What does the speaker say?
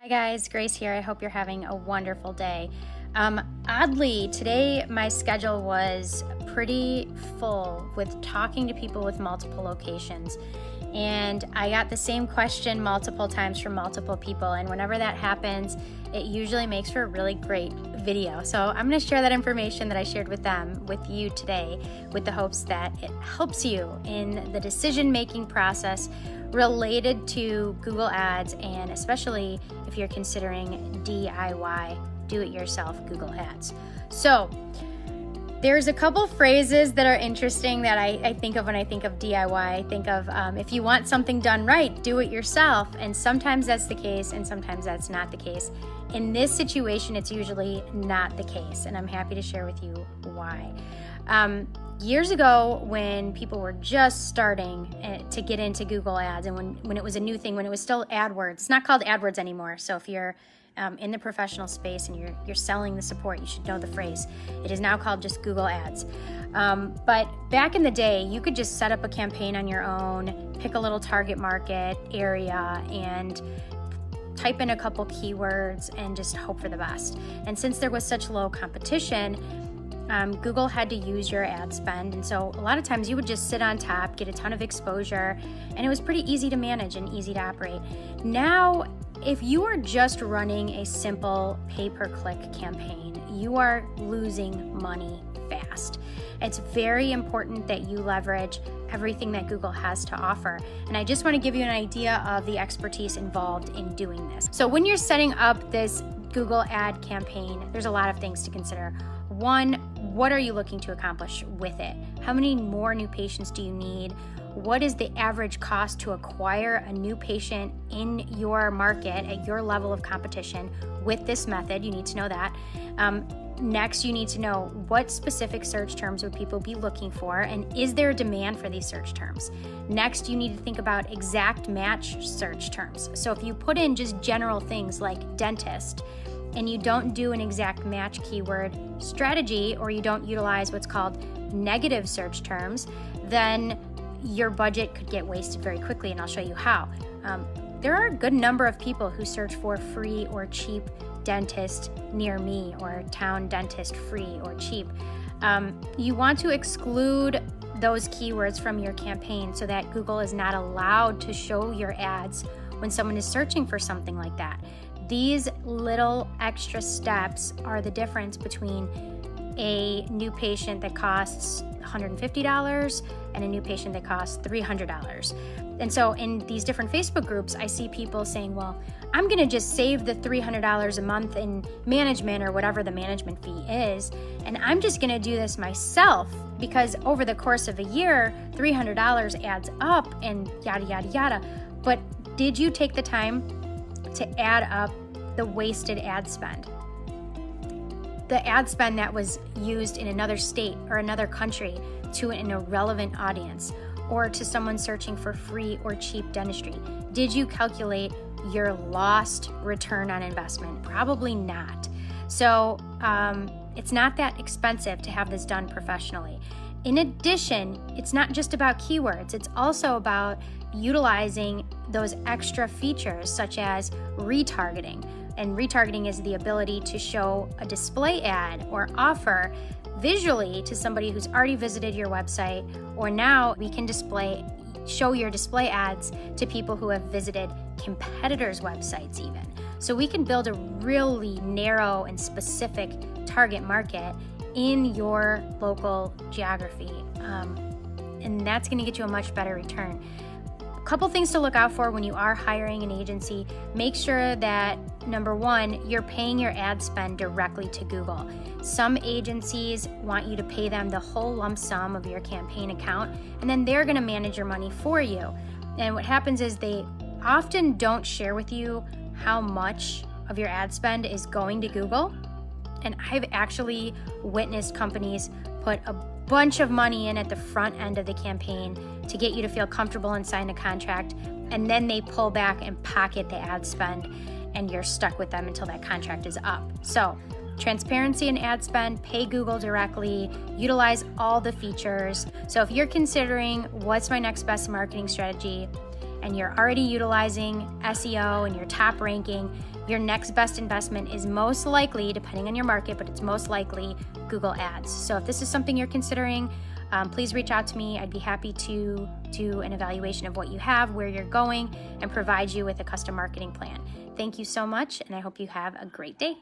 Hi guys, Grace here. I hope you're having a wonderful day. Oddly, today my schedule was pretty full with talking to people with multiple locations. And I got the same question multiple times from multiple people. And whenever that happens, it usually makes for a really great video. So I'm going to share that information that I shared with them with you today with the hopes that it helps you in the decision-making process related to Google Ads, and especially if you're considering DIY, do-it-yourself Google Ads. So there's a couple phrases that are interesting that I think of when I think of DIY. I think of if you want something done right, do it yourself. And sometimes that's the case, and sometimes that's not the case. In this situation, it's usually not the case, and I'm happy to share with you why. Years ago, when people were just starting to get into Google Ads, and when it was a new thing, when it was still AdWords, it's not called AdWords anymore. So if you're in the professional space and you're selling the support, you should know the phrase. It is now called just Google Ads. But back in the day, you could just set up a campaign on your own, pick a little target market area, and type in a couple keywords and just hope for the best. And since there was such low competition, Google had to use your ad spend, and so a lot of times you would just sit on top, get a ton of exposure, and it was pretty easy to manage and easy to operate. Now, if you are just running a simple pay-per-click campaign, you are losing money fast. It's very important that you leverage everything that Google has to offer. And I just want to give you an idea of the expertise involved in doing this. So when you're setting up this Google ad campaign, there's a lot of things to consider. One, what are you looking to accomplish with it? How many more new patients do you need? What is the average cost to acquire a new patient in your market at your level of competition with this method? You need to know that. Next, you need to know what specific search terms would people be looking for, and is there a demand for these search terms? Next, you need to think about exact match search terms. So if you put in just general things like dentist, and you don't do an exact match keyword strategy, or you don't utilize what's called negative search terms, then your budget could get wasted very quickly, and I'll show you how. There are a good number of people who search for free or cheap dentist near me, or town dentist free or cheap. You want to exclude those keywords from your campaign so that Google is not allowed to show your ads when someone is searching for something like that. These little extra steps are the difference between a new patient that costs $150 and a new patient that costs $300. And so in these different Facebook groups, I see people saying, well, I'm going to just save the $300 a month in management or whatever the management fee is, and I'm just going to do this myself because over the course of a year, $300 adds up and yada, yada, yada. But did you take the time to add up the wasted ad spend? The ad spend that was used in another state or another country to an irrelevant audience, or to someone searching for free or cheap dentistry. Did you calculate your lost return on investment? Probably not. So it's not that expensive to have this done professionally. In addition, it's not just about keywords, it's also about utilizing those extra features such as retargeting. And retargeting is the ability to show a display ad or offer visually to somebody who's already visited your website, or now we can show your display ads to people who have visited competitors' websites even. So we can build a really narrow and specific target market in your local geography. And that's going to get you a much better return. A couple things to look out for when you are hiring an agency. Make sure that, number one, you're paying your ad spend directly to Google. Some agencies want you to pay them the whole lump sum of your campaign account, and then they're going to manage your money for you. And what happens is they often don't share with you how much of your ad spend is going to Google. And I've actually witnessed companies put a bunch of money in at the front end of the campaign to get you to feel comfortable and sign a contract, and then they pull back and pocket the ad spend, and you're stuck with them until that contract is up. So transparency in ad spend, pay Google directly, utilize all the features. So if you're considering what's my next best marketing strategy, and you're already utilizing SEO and you're top ranking, your next best investment is most likely, depending on your market, but it's most likely Google Ads. So if this is something you're considering, please reach out to me. I'd be happy to do an evaluation of what you have, where you're going, and provide you with a custom marketing plan. Thank you so much, and I hope you have a great day.